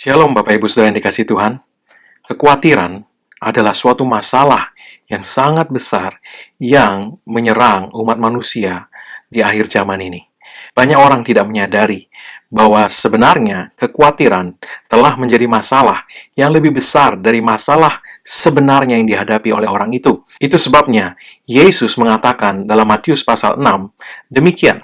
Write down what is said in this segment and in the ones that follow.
Shalom Bapak Ibu Saudara yang dikasihi Tuhan. Kekhawatiran adalah suatu masalah yang sangat besar yang menyerang umat manusia di akhir zaman ini. Banyak orang tidak menyadari bahwa sebenarnya kekhawatiran telah menjadi masalah yang lebih besar dari masalah sebenarnya yang dihadapi oleh orang itu. Itu sebabnya Yesus mengatakan dalam Matius pasal 6, demikian.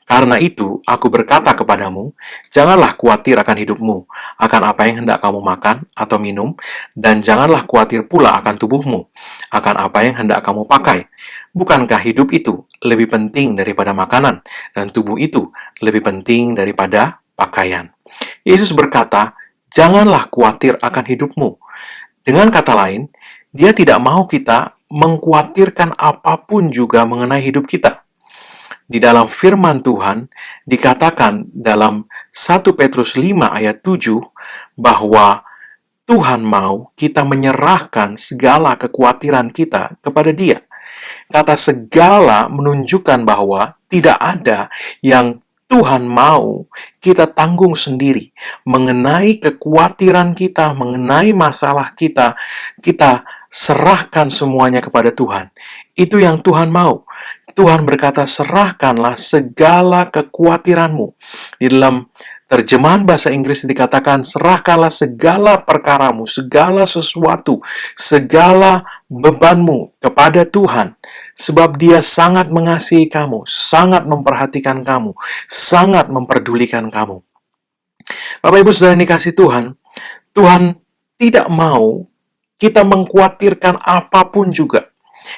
Karena itu, aku berkata kepadamu, janganlah khawatir akan hidupmu, akan apa yang hendak kamu makan atau minum, dan janganlah khawatir pula akan tubuhmu, akan apa yang hendak kamu pakai. Bukankah hidup itu lebih penting daripada makanan, dan tubuh itu lebih penting daripada pakaian? Yesus berkata, janganlah khawatir akan hidupmu. Dengan kata lain, dia tidak mau kita mengkhawatirkan apapun juga mengenai hidup kita. Di dalam firman Tuhan dikatakan dalam 1 Petrus 5 ayat 7 bahwa Tuhan mau kita menyerahkan segala kekhawatiran kita kepada Dia. Kata segala menunjukkan bahwa tidak ada yang Tuhan mau kita tanggung sendiri mengenai kekhawatiran kita, mengenai masalah kita, kita serahkan semuanya kepada Tuhan. Itu yang Tuhan mau. Tuhan berkata, serahkanlah segala kekhawatiranmu. Di dalam terjemahan bahasa Inggris dikatakan, serahkanlah segala perkaramu, segala sesuatu, segala bebanmu kepada Tuhan. Sebab Dia sangat mengasihi kamu, sangat memperhatikan kamu, sangat memperdulikan kamu. Bapak Ibu Saudara yang dikasihi Tuhan, Tuhan tidak mau kita mengkhawatirkan apapun juga.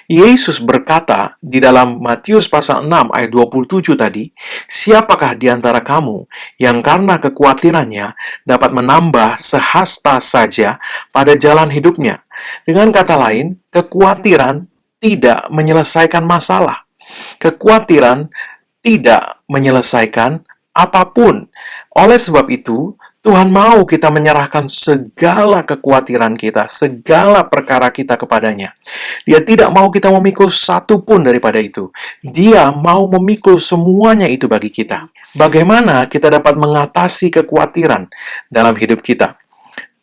Yesus berkata di dalam Matius pasal 6 ayat 27 tadi, siapakah di antara kamu yang karena kekhawatirannya dapat menambah sehasta saja pada jalan hidupnya? Dengan kata lain, kekhawatiran tidak menyelesaikan masalah. Kekhawatiran tidak menyelesaikan apapun. Oleh sebab itu, Tuhan mau kita menyerahkan segala kekhawatiran kita, segala perkara kita kepadanya. Dia tidak mau kita memikul satu pun daripada itu. Dia mau memikul semuanya itu bagi kita. Bagaimana kita dapat mengatasi kekhawatiran dalam hidup kita?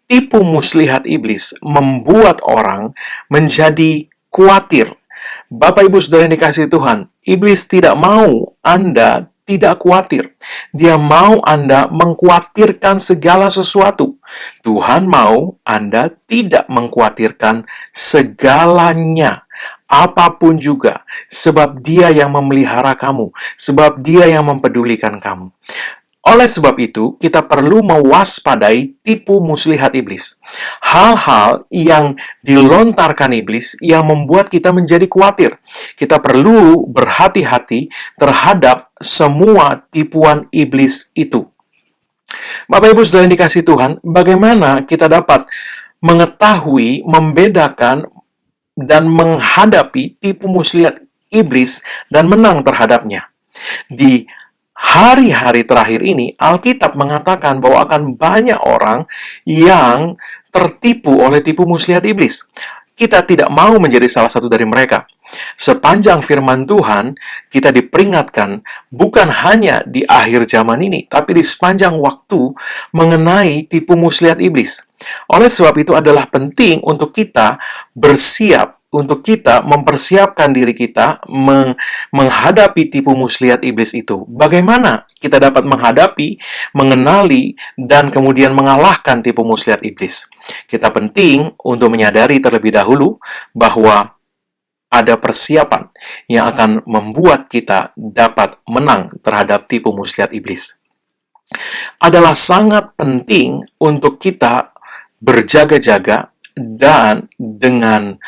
Tipu muslihat iblis membuat orang menjadi khawatir. Bapak Ibu Saudara yang dikasihi Tuhan, iblis tidak mau Anda tidak khawatir. Dia mau Anda mengkhawatirkan segala sesuatu. Tuhan mau Anda tidak mengkhawatirkan segalanya. Apapun juga. Sebab Dia yang memelihara kamu. Sebab Dia yang mempedulikan kamu. Oleh sebab itu, kita perlu mewaspadai tipu muslihat iblis. Hal-hal yang dilontarkan iblis yang membuat kita menjadi khawatir. Kita perlu berhati-hati terhadap semua tipuan iblis itu. Bapak Ibu Saudara yang dikasihi Tuhan, bagaimana kita dapat mengetahui, membedakan, dan menghadapi tipu muslihat iblis dan menang terhadapnya? Di hari-hari terakhir ini, Alkitab mengatakan bahwa akan banyak orang yang tertipu oleh tipu muslihat iblis. Kita tidak mau menjadi salah satu dari mereka. Sepanjang firman Tuhan, kita diperingatkan bukan hanya di akhir zaman ini, tapi di sepanjang waktu mengenai tipu muslihat iblis. Oleh sebab itu adalah penting untuk kita bersiap, untuk kita mempersiapkan diri kita menghadapi tipu muslihat iblis itu. Bagaimana kita dapat menghadapi, mengenali, dan kemudian mengalahkan tipu muslihat iblis? Kita penting untuk menyadari terlebih dahulu bahwa ada persiapan yang akan membuat kita dapat menang terhadap tipu muslihat iblis. Adalah sangat penting untuk kita berjaga-jaga dan dengan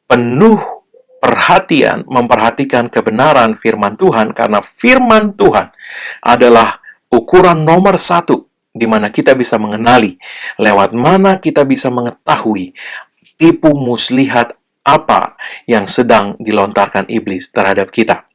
penuh perhatian memperhatikan kebenaran firman Tuhan, karena firman Tuhan adalah ukuran nomor satu di mana kita bisa mengenali, lewat mana kita bisa mengetahui tipu muslihat apa yang sedang dilontarkan iblis terhadap kita.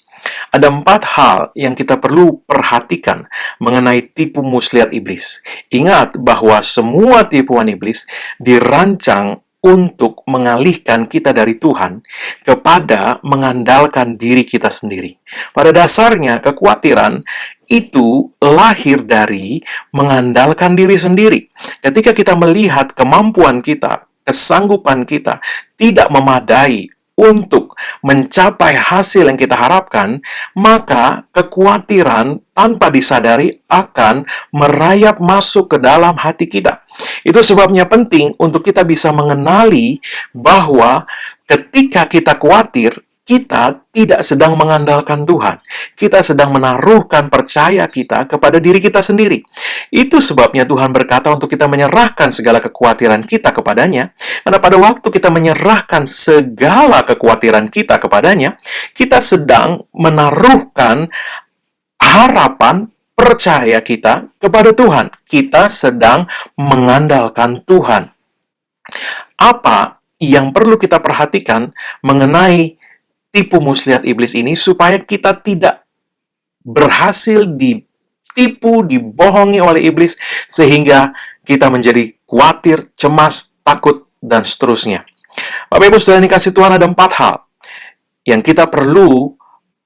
Ada 4 hal yang kita perlu perhatikan mengenai tipu muslihat iblis. Ingat bahwa semua tipuan iblis dirancang untuk mengalihkan kita dari Tuhan kepada mengandalkan diri kita sendiri. Pada dasarnya, kekhawatiran itu lahir dari mengandalkan diri sendiri. Ketika kita melihat kemampuan kita, kesanggupan kita tidak memadai untuk mencapai hasil yang kita harapkan, maka kekhawatiran tanpa disadari akan merayap masuk ke dalam hati kita. Itu sebabnya penting untuk kita bisa mengenali bahwa ketika kita khawatir, kita tidak sedang mengandalkan Tuhan. Kita sedang menaruhkan percaya kita kepada diri kita sendiri. Itu sebabnya Tuhan berkata untuk kita menyerahkan segala kekhawatiran kita kepadanya. Karena pada waktu kita menyerahkan segala kekhawatiran kita kepadanya, kita sedang menaruhkan harapan percaya kita kepada Tuhan. Kita sedang mengandalkan Tuhan. Apa yang perlu kita perhatikan mengenai tipu muslihat iblis ini supaya kita tidak berhasil ditipu, dibohongi oleh iblis sehingga kita menjadi khawatir, cemas, takut, dan seterusnya. Bapak Ibu Saudara dikasih Tuhan, ada 4 hal yang kita perlu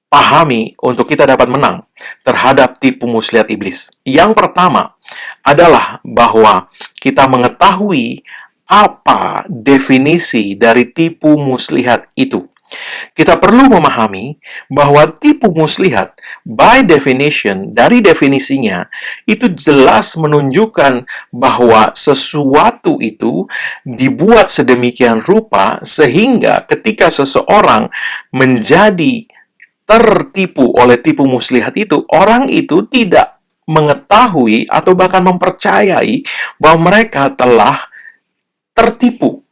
pahami untuk kita dapat menang terhadap tipu muslihat iblis. Yang pertama adalah bahwa kita mengetahui apa definisi dari tipu muslihat itu. Kita perlu memahami bahwa tipu muslihat, by definition, dari definisinya, itu jelas menunjukkan bahwa sesuatu itu dibuat sedemikian rupa sehingga ketika seseorang menjadi tertipu oleh tipu muslihat itu, orang itu tidak mengetahui atau bahkan mempercayai bahwa mereka telah tertipu.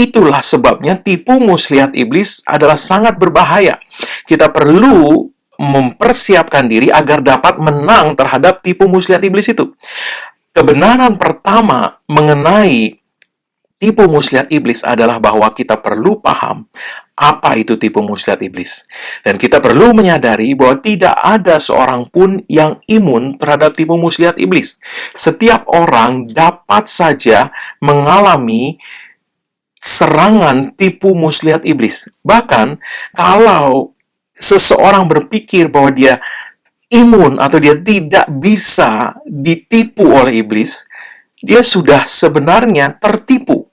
Itulah sebabnya tipu muslihat iblis adalah sangat berbahaya. Kita perlu mempersiapkan diri agar dapat menang terhadap tipu muslihat iblis itu. Kebenaran pertama mengenai tipu muslihat iblis adalah bahwa kita perlu paham apa itu tipu muslihat iblis. Dan kita perlu menyadari bahwa tidak ada seorang pun yang imun terhadap tipu muslihat iblis. Setiap orang dapat saja mengalami serangan tipu muslihat iblis. Bahkan, kalau seseorang berpikir bahwa dia imun atau dia tidak bisa ditipu oleh iblis, dia sudah sebenarnya tertipu.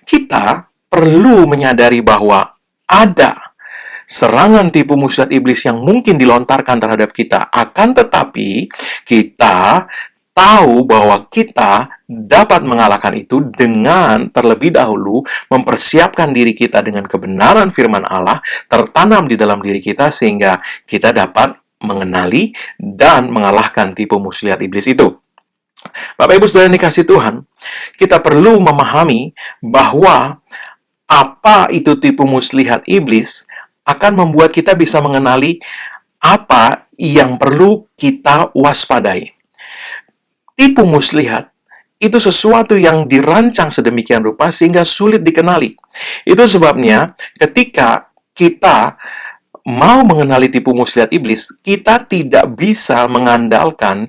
Kita perlu menyadari bahwa ada serangan tipu muslihat iblis yang mungkin dilontarkan terhadap kita. Akan tetapi, kita tahu bahwa kita dapat mengalahkan itu dengan terlebih dahulu mempersiapkan diri kita dengan kebenaran firman Allah tertanam di dalam diri kita sehingga kita dapat mengenali dan mengalahkan tipu muslihat iblis itu. Bapak Ibu Saudara yang dikasihi Tuhan, kita perlu memahami bahwa apa itu tipu muslihat iblis akan membuat kita bisa mengenali apa yang perlu kita waspadai. Tipu muslihat itu sesuatu yang dirancang sedemikian rupa sehingga sulit dikenali. Itu sebabnya ketika kita mau mengenali tipu muslihat iblis, kita tidak bisa mengandalkan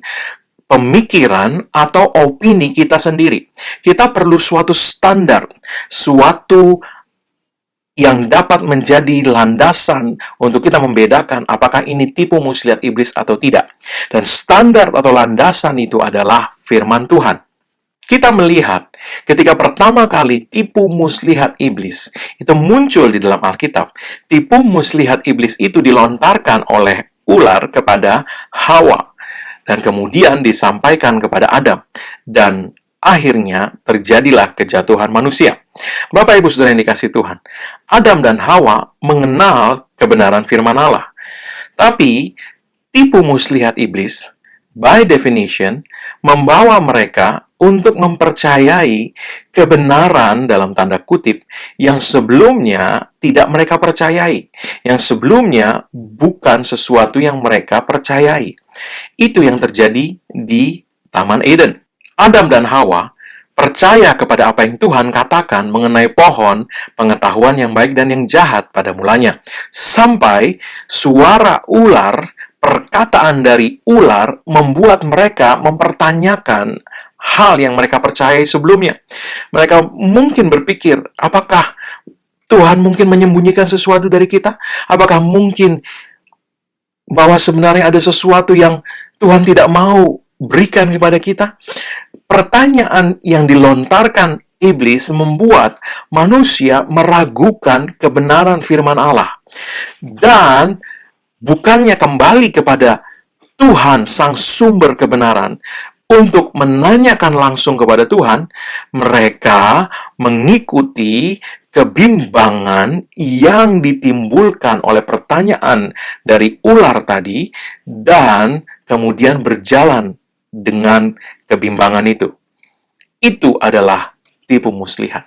pemikiran atau opini kita sendiri. Kita perlu suatu standar, suatu yang dapat menjadi landasan untuk kita membedakan apakah ini tipu muslihat iblis atau tidak. Dan standar atau landasan itu adalah firman Tuhan. Kita melihat ketika pertama kali tipu muslihat iblis itu muncul di dalam Alkitab, tipu muslihat iblis itu dilontarkan oleh ular kepada Hawa dan kemudian disampaikan kepada Adam, dan akhirnya terjadilah kejatuhan manusia. Bapak Ibu Saudara yang dikasihi Tuhan, Adam dan Hawa mengenal kebenaran firman Allah. Tapi tipu muslihat iblis by definition membawa mereka untuk mempercayai kebenaran dalam tanda kutip yang sebelumnya tidak mereka percayai, yang sebelumnya bukan sesuatu yang mereka percayai. Itu yang terjadi di Taman Eden. Adam dan Hawa percaya kepada apa yang Tuhan katakan mengenai pohon pengetahuan yang baik dan yang jahat pada mulanya. Sampai suara ular, perkataan dari ular membuat mereka mempertanyakan hal yang mereka percayai sebelumnya. Mereka mungkin berpikir, apakah Tuhan mungkin menyembunyikan sesuatu dari kita? Apakah mungkin bahwa sebenarnya ada sesuatu yang Tuhan tidak mau berikan kepada kita? Pertanyaan yang dilontarkan iblis membuat manusia meragukan kebenaran firman Allah. Dan bukannya kembali kepada Tuhan, sang sumber kebenaran, untuk menanyakan langsung kepada Tuhan, mereka mengikuti kebimbangan yang ditimbulkan oleh pertanyaan dari ular tadi, dan kemudian berjalan dengan kebimbangan itu. Itu adalah tipu muslihat.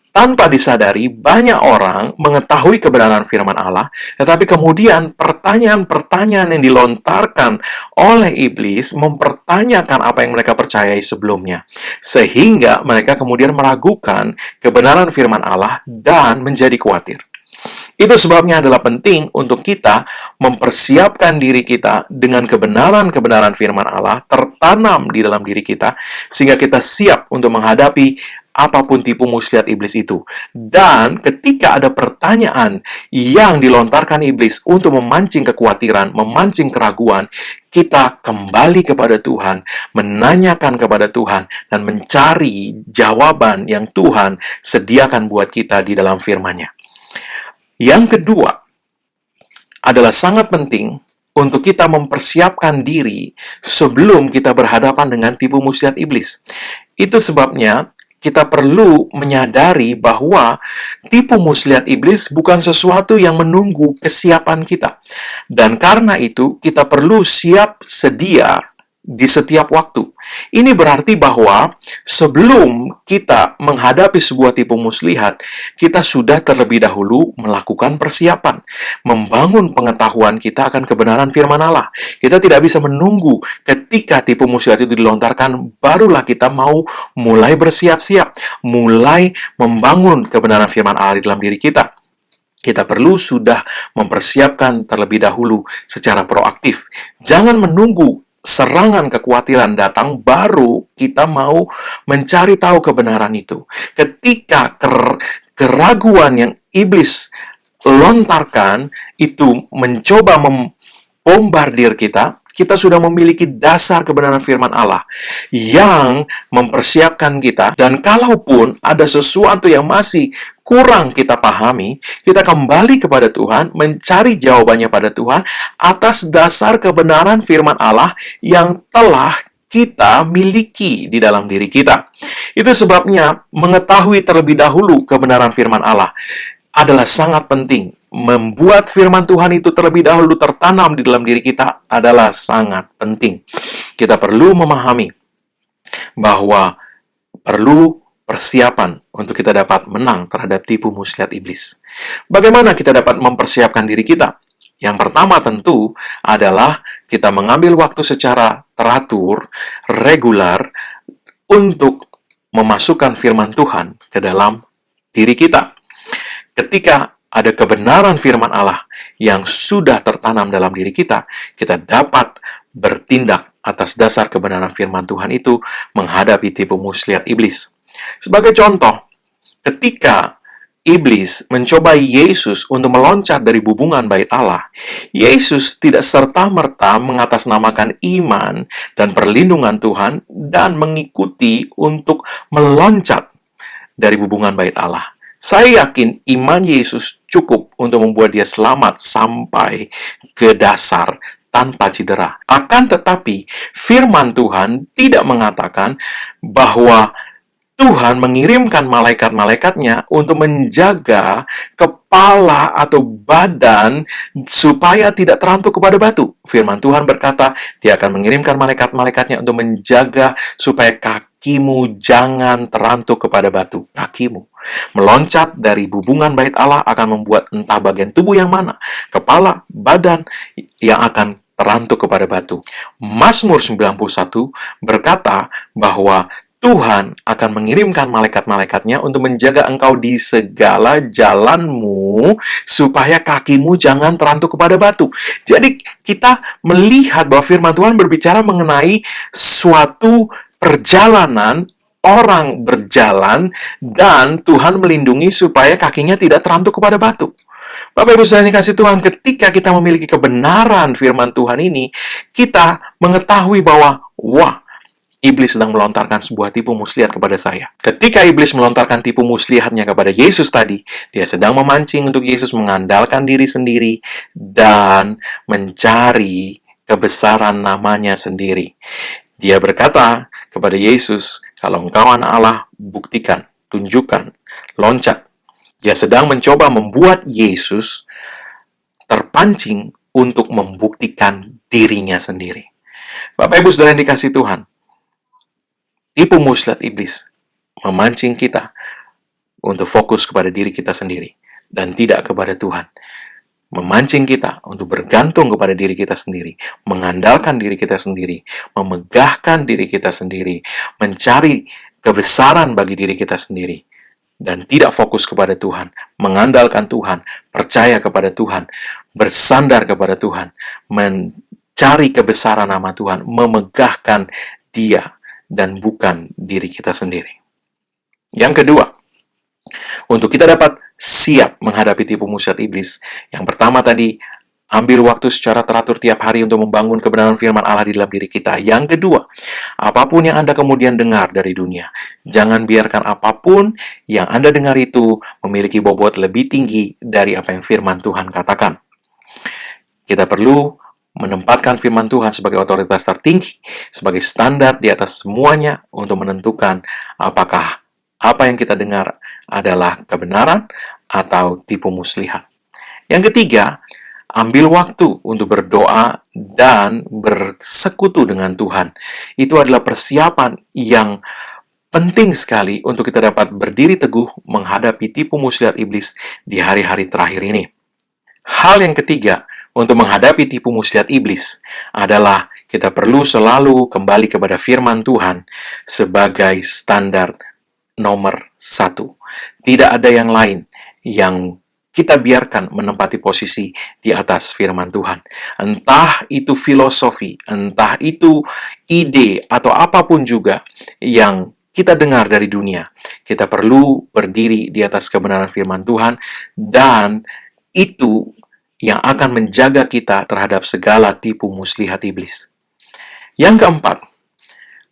Tanpa disadari, banyak orang mengetahui kebenaran firman Allah, tetapi kemudian pertanyaan-pertanyaan yang dilontarkan oleh iblis mempertanyakan apa yang mereka percayai sebelumnya. Sehingga mereka kemudian meragukan kebenaran firman Allah dan menjadi khawatir. Itu sebabnya adalah penting untuk kita mempersiapkan diri kita dengan kebenaran-kebenaran firman Allah tertanam di dalam diri kita, sehingga kita siap untuk menghadapi apapun tipu muslihat iblis itu. Dan ketika ada pertanyaan yang dilontarkan iblis untuk memancing kekhawatiran, memancing keraguan, kita kembali kepada Tuhan, menanyakan kepada Tuhan, dan mencari jawaban yang Tuhan sediakan buat kita di dalam firman-Nya. Yang kedua adalah sangat penting untuk kita mempersiapkan diri sebelum kita berhadapan dengan tipu muslihat iblis. Itu sebabnya kita perlu menyadari bahwa tipu muslihat iblis bukan sesuatu yang menunggu kesiapan kita. Dan karena itu, kita perlu siap sedia di setiap waktu. Ini berarti bahwa sebelum kita menghadapi sebuah tipu muslihat, kita sudah terlebih dahulu melakukan persiapan, membangun pengetahuan kita akan kebenaran firman Allah. Kita tidak bisa menunggu ketika tipu muslihat itu dilontarkan, barulah kita mau mulai bersiap-siap, mulai membangun kebenaran firman Allah di dalam diri kita. Kita perlu sudah mempersiapkan terlebih dahulu secara proaktif. Jangan menunggu serangan kekhawatiran datang, baru kita mau mencari tahu kebenaran itu. Ketika keraguan yang iblis lontarkan itu mencoba membombardir kita, kita sudah memiliki dasar kebenaran firman Allah yang mempersiapkan kita. Dan kalaupun ada sesuatu yang masih kurang kita pahami, kita kembali kepada Tuhan, mencari jawabannya pada Tuhan atas dasar kebenaran firman Allah yang telah kita miliki di dalam diri kita. Itu sebabnya mengetahui terlebih dahulu kebenaran firman Allah adalah sangat penting. Membuat firman Tuhan itu terlebih dahulu tertanam di dalam diri kita adalah sangat penting. Kita perlu memahami bahwa perlu persiapan untuk kita dapat menang terhadap tipu muslihat iblis. Bagaimana kita dapat mempersiapkan diri kita? Yang pertama tentu adalah kita mengambil waktu secara teratur, regular, untuk memasukkan firman Tuhan ke dalam diri kita. Ketika ada kebenaran firman Allah yang sudah tertanam dalam diri kita, kita dapat bertindak atas dasar kebenaran firman Tuhan itu menghadapi tipu muslihat iblis. Sebagai contoh, ketika iblis mencoba Yesus untuk meloncat dari bubungan bait Allah, Yesus tidak serta-merta mengatasnamakan iman dan perlindungan Tuhan dan mengikuti untuk meloncat dari bubungan bait Allah. Saya yakin iman Yesus cukup untuk membuat dia selamat sampai ke dasar tanpa cedera. Akan tetapi, firman Tuhan tidak mengatakan bahwa Tuhan mengirimkan malaikat-malaikatnya untuk menjaga kepala atau badan supaya tidak terantuk kepada batu. Firman Tuhan berkata, dia akan mengirimkan malaikat-malaikatnya untuk menjaga supaya kakimu jangan terantuk kepada batu. Kakimu meloncat dari bubungan bait Allah akan membuat entah bagian tubuh yang mana, kepala, badan, yang akan terantuk kepada batu. Mazmur 91 berkata bahwa Tuhan akan mengirimkan malaikat-malaikatnya untuk menjaga engkau di segala jalanmu, supaya kakimu jangan terantuk kepada batu. Jadi, kita melihat bahwa firman Tuhan berbicara mengenai suatu perjalanan, orang berjalan, dan Tuhan melindungi supaya kakinya tidak terantuk kepada batu. Bapak Ibu saudara yang dikasih Tuhan, ketika kita memiliki kebenaran firman Tuhan ini, kita mengetahui bahwa, wah, iblis sedang melontarkan sebuah tipu muslihat kepada saya. Ketika iblis melontarkan tipu muslihatnya kepada Yesus tadi, dia sedang memancing untuk Yesus mengandalkan diri sendiri dan mencari kebesaran namanya sendiri. Dia berkata kepada Yesus, kalau engkau anak Allah, buktikan, tunjukkan, loncat. Dia sedang mencoba membuat Yesus terpancing untuk membuktikan dirinya sendiri. Bapak Ibu saudara yang dikasih Tuhan, tipu muslihat iblis memancing kita untuk fokus kepada diri kita sendiri dan tidak kepada Tuhan. Memancing kita untuk bergantung kepada diri kita sendiri, mengandalkan diri kita sendiri, memegahkan diri kita sendiri, mencari kebesaran bagi diri kita sendiri, dan tidak fokus kepada Tuhan, mengandalkan Tuhan, percaya kepada Tuhan, bersandar kepada Tuhan, mencari kebesaran nama Tuhan, memegahkan Dia dan bukan diri kita sendiri. Yang kedua, untuk kita dapat siap menghadapi tipu muslihat iblis, yang pertama tadi, ambil waktu secara teratur tiap hari untuk membangun kebenaran firman Allah di dalam diri kita. Yang kedua, apapun yang Anda kemudian dengar dari dunia, jangan biarkan apapun yang Anda dengar itu memiliki bobot lebih tinggi dari apa yang firman Tuhan katakan. Kita perlu menempatkan firman Tuhan sebagai otoritas tertinggi, sebagai standar di atas semuanya untuk menentukan apakah apa yang kita dengar adalah kebenaran atau tipu muslihat. Yang ketiga, ambil waktu untuk berdoa dan bersekutu dengan Tuhan. Itu adalah persiapan yang penting sekali untuk kita dapat berdiri teguh menghadapi tipu muslihat iblis di hari-hari terakhir ini. Hal yang ketiga untuk menghadapi tipu muslihat iblis adalah kita perlu selalu kembali kepada firman Tuhan sebagai standar nomor 1. Tidak ada yang lain yang kita biarkan menempati posisi di atas firman Tuhan. Entah itu filosofi, entah itu ide, atau apapun juga yang kita dengar dari dunia. Kita perlu berdiri di atas kebenaran firman Tuhan, dan itu yang akan menjaga kita terhadap segala tipu muslihat iblis. Yang keempat,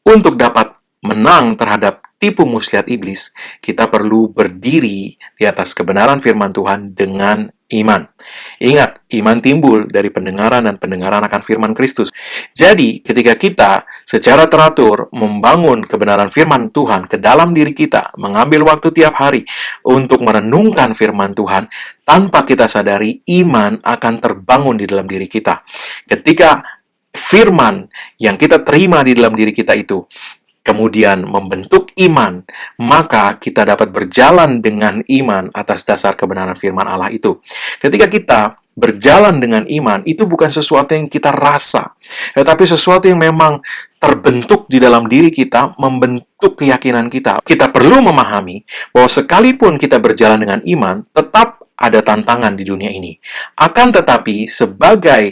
untuk dapat menang terhadap tipu muslihat iblis, kita perlu berdiri di atas kebenaran firman Tuhan dengan iman. Ingat, iman timbul dari pendengaran dan pendengaran akan firman Kristus. Jadi, ketika kita secara teratur membangun kebenaran firman Tuhan ke dalam diri kita, mengambil waktu tiap hari untuk merenungkan firman Tuhan, tanpa kita sadari, iman akan terbangun di dalam diri kita. Ketika firman yang kita terima di dalam diri kita itu kemudian membentuk iman, maka kita dapat berjalan dengan iman atas dasar kebenaran firman Allah itu. Ketika kita berjalan dengan iman, itu bukan sesuatu yang kita rasa, tetapi sesuatu yang memang terbentuk di dalam diri kita, membentuk keyakinan kita. Kita perlu memahami bahwa sekalipun kita berjalan dengan iman, tetap ada tantangan di dunia ini. Akan tetapi, sebagai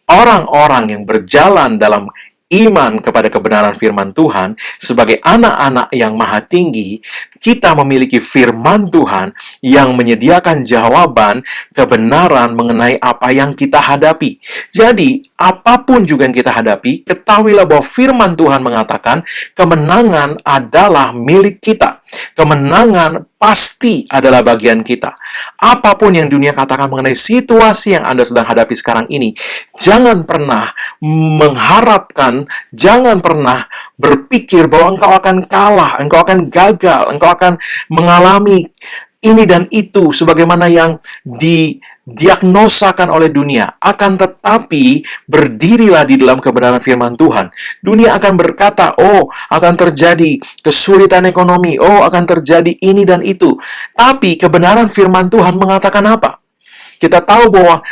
orang-orang yang berjalan dalam iman kepada kebenaran firman Tuhan, sebagai anak-anak yang maha tinggi, kita memiliki firman Tuhan yang menyediakan jawaban kebenaran mengenai apa yang kita hadapi. Jadi, apapun juga yang kita hadapi, ketahuilah bahwa firman Tuhan mengatakan kemenangan adalah milik kita. Kemenangan pasti adalah bagian kita. Apapun yang dunia katakan mengenai situasi yang Anda sedang hadapi sekarang ini, jangan pernah mengharapkan, jangan pernah berpikir bahwa engkau akan kalah, engkau akan gagal, engkau akan mengalami ini dan itu sebagaimana yang didiagnosakan oleh dunia. Akan tetapi, berdirilah di dalam kebenaran firman Tuhan. Dunia akan berkata, oh, akan terjadi kesulitan ekonomi, oh, akan terjadi ini dan itu. Tapi kebenaran firman Tuhan mengatakan apa? Kita tahu bahwa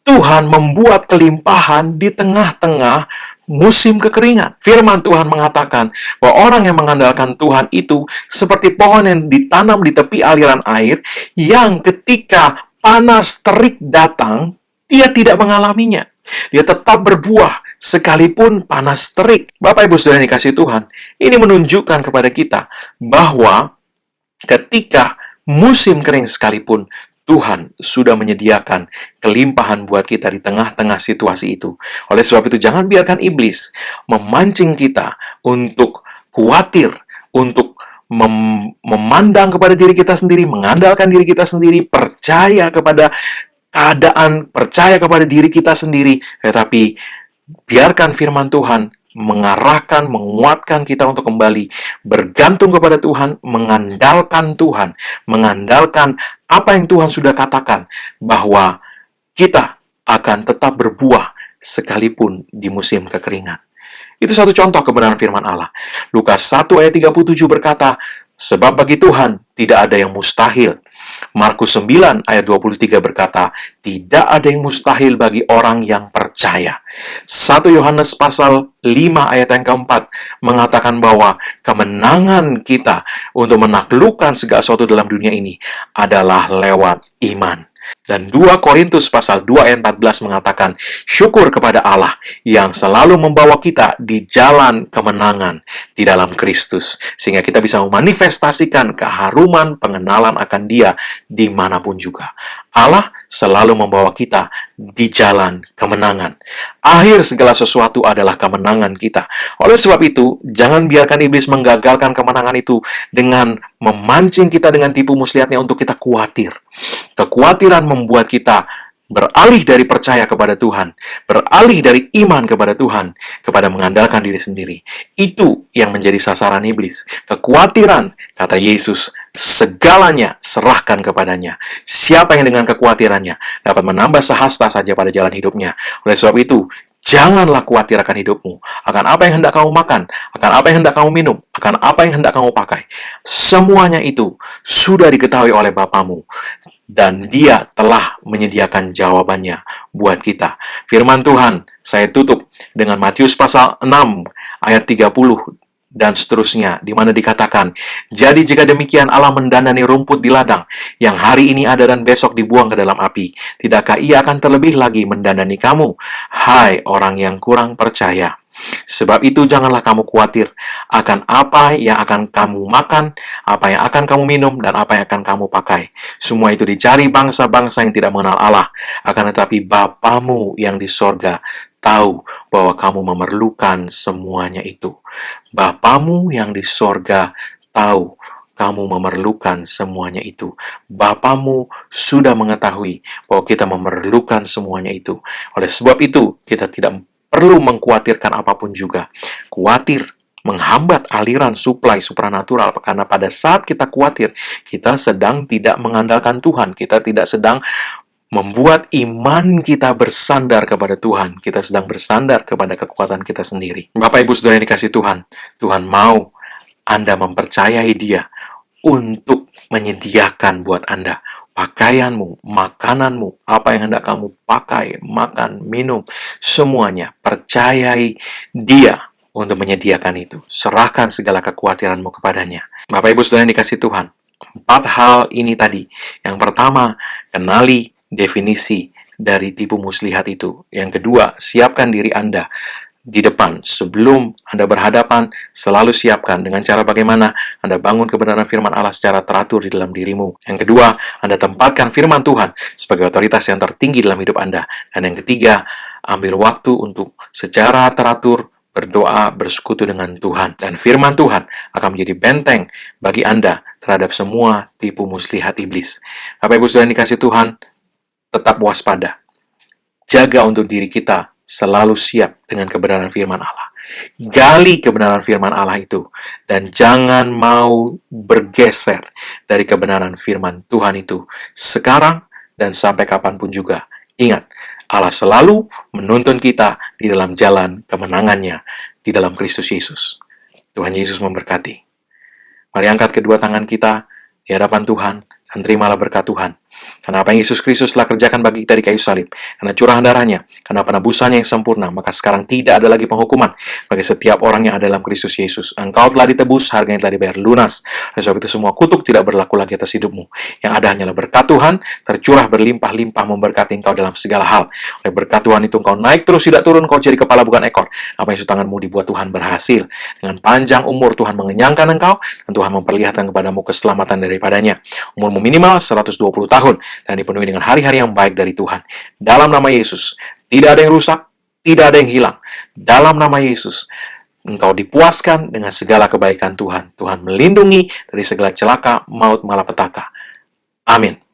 Tuhan membuat kelimpahan di tengah-tengah musim kekeringan. Firman Tuhan mengatakan bahwa orang yang mengandalkan Tuhan itu seperti pohon yang ditanam di tepi aliran air, yang ketika panas terik datang, dia tidak mengalaminya. Dia tetap berbuah sekalipun panas terik. Bapak Ibu Saudara yang dikasihi Tuhan, ini menunjukkan kepada kita bahwa ketika musim kering sekalipun, Tuhan sudah menyediakan kelimpahan buat kita di tengah-tengah situasi itu. Oleh sebab itu, jangan biarkan iblis memancing kita untuk khawatir, untuk memandang kepada diri kita sendiri, mengandalkan diri kita sendiri, percaya kepada keadaan, percaya kepada diri kita sendiri, tetapi biarkan firman Tuhan mengarahkan, menguatkan kita untuk kembali bergantung kepada Tuhan, mengandalkan Tuhan, mengandalkan apa yang Tuhan sudah katakan, bahwa kita akan tetap berbuah sekalipun di musim kekeringan. Itu satu contoh kebenaran firman Allah. Lukas 1 ayat 37 berkata, sebab bagi Tuhan tidak ada yang mustahil. Markus 9 ayat 23 berkata, tidak ada yang mustahil bagi orang yang percaya. 1 Yohanes pasal 5 ayat yang keempat mengatakan bahwa kemenangan kita untuk menaklukkan segala sesuatu dalam dunia ini adalah lewat iman. Dan 2 Korintus pasal 2 ayat 14 mengatakan, syukur kepada Allah yang selalu membawa kita di jalan kemenangan di dalam Kristus, sehingga kita bisa memanifestasikan keharuman pengenalan akan Dia dimanapun juga. Allah selalu membawa kita di jalan kemenangan. Akhir segala sesuatu adalah kemenangan kita. Oleh sebab itu, jangan biarkan iblis menggagalkan kemenangan itu dengan memancing kita dengan tipu muslihatnya untuk kita khawatir. Kekhawatiran membuat kita beralih dari percaya kepada Tuhan, beralih dari iman kepada Tuhan, kepada mengandalkan diri sendiri. Itu yang menjadi sasaran iblis. Kekhawatiran, kata Yesus, segalanya serahkan kepadanya. Siapa yang dengan kekhawatirannya dapat menambah sehasta saja pada jalan hidupnya. Oleh sebab itu, janganlah khawatir akan hidupmu, akan apa yang hendak kamu makan, akan apa yang hendak kamu minum, akan apa yang hendak kamu pakai. Semuanya itu sudah diketahui oleh Bapamu, dan Dia telah menyediakan jawabannya buat kita. Firman Tuhan, saya tutup dengan Matius pasal 6 ayat 30 dan seterusnya, di mana dikatakan, jadi jika demikian Allah mendandani rumput di ladang, yang hari ini ada dan besok dibuang ke dalam api, tidakkah Ia akan terlebih lagi mendandani kamu, hai orang yang kurang percaya? Sebab itu janganlah kamu khawatir akan apa yang akan kamu makan, apa yang akan kamu minum, dan apa yang akan kamu pakai. Semua itu dicari bangsa-bangsa yang tidak mengenal Allah. Akan tetapi Bapamu yang di sorga tahu bahwa kamu memerlukan semuanya itu. Bapamu yang di sorga tahu kamu memerlukan semuanya itu. Bapamu sudah mengetahui bahwa kita memerlukan semuanya itu. Oleh sebab itu, kita tidak perlu mengkhawatirkan apapun juga. Khawatir menghambat aliran suplai supranatural, karena pada saat kita khawatir, kita sedang tidak mengandalkan Tuhan. Kita tidak sedang membuat iman kita bersandar kepada Tuhan. Kita sedang bersandar kepada kekuatan kita sendiri. Bapak Ibu Saudara yang dikasihi Tuhan, Tuhan mau Anda mempercayai Dia untuk menyediakan buat Anda pakaianmu, makananmu, apa yang hendak kamu pakai, makan, minum, semuanya. Percayai Dia untuk menyediakan itu. Serahkan segala kekhawatiranmu kepadanya. Bapak Ibu Saudara yang dikasihi Tuhan, 4 hal ini tadi. Yang pertama, kenali definisi dari tipu muslihat itu. Yang kedua, siapkan diri Anda di depan. Sebelum Anda berhadapan, selalu siapkan dengan cara bagaimana Anda bangun kebenaran firman Allah secara teratur di dalam dirimu. Yang kedua, Anda tempatkan firman Tuhan sebagai otoritas yang tertinggi dalam hidup Anda. Dan yang ketiga, ambil waktu untuk secara teratur berdoa, bersekutu dengan Tuhan. Dan firman Tuhan akan menjadi benteng bagi Anda terhadap semua tipu muslihat iblis. Bapak Ibu Saudara yang dikasihi Tuhan, tetap waspada. Jaga untuk diri kita selalu siap dengan kebenaran firman Allah. Gali kebenaran firman Allah itu, dan jangan mau bergeser dari kebenaran firman Tuhan itu sekarang dan sampai kapanpun juga. Ingat, Allah selalu menuntun kita di dalam jalan kemenangannya di dalam Kristus Yesus. Tuhan Yesus memberkati. Mari angkat kedua tangan kita di hadapan Tuhan dan terimalah berkat Tuhan. Karena apa yang Yesus Kristus telah kerjakan bagi kita di kayu salib, karena curahan darahnya, karena penebusannya yang sempurna, maka sekarang tidak ada lagi penghukuman bagi setiap orang yang ada dalam Kristus Yesus. Engkau telah ditebus, harganya telah dibayar lunas. Oleh sebab itu semua kutuk tidak berlaku lagi atas hidupmu. Yang ada hanyalah berkat Tuhan, tercurah berlimpah-limpah memberkati engkau dalam segala hal. Oleh berkat Tuhan itu engkau naik terus tidak turun, kau jadi kepala bukan ekor. Apa yang tanganmu dibuat Tuhan berhasil. Dengan panjang umur Tuhan mengenyangkan engkau, dan Tuhan memperlihatkan kepadamu keselamatan daripadanya. Umurmu minimal 120 tahun, dan dipenuhi dengan hari-hari yang baik dari Tuhan. Dalam nama Yesus, tidak ada yang rusak, tidak ada yang hilang. Dalam nama Yesus, engkau dipuaskan dengan segala kebaikan Tuhan. Tuhan melindungi dari segala celaka, maut, malapetaka. Amin.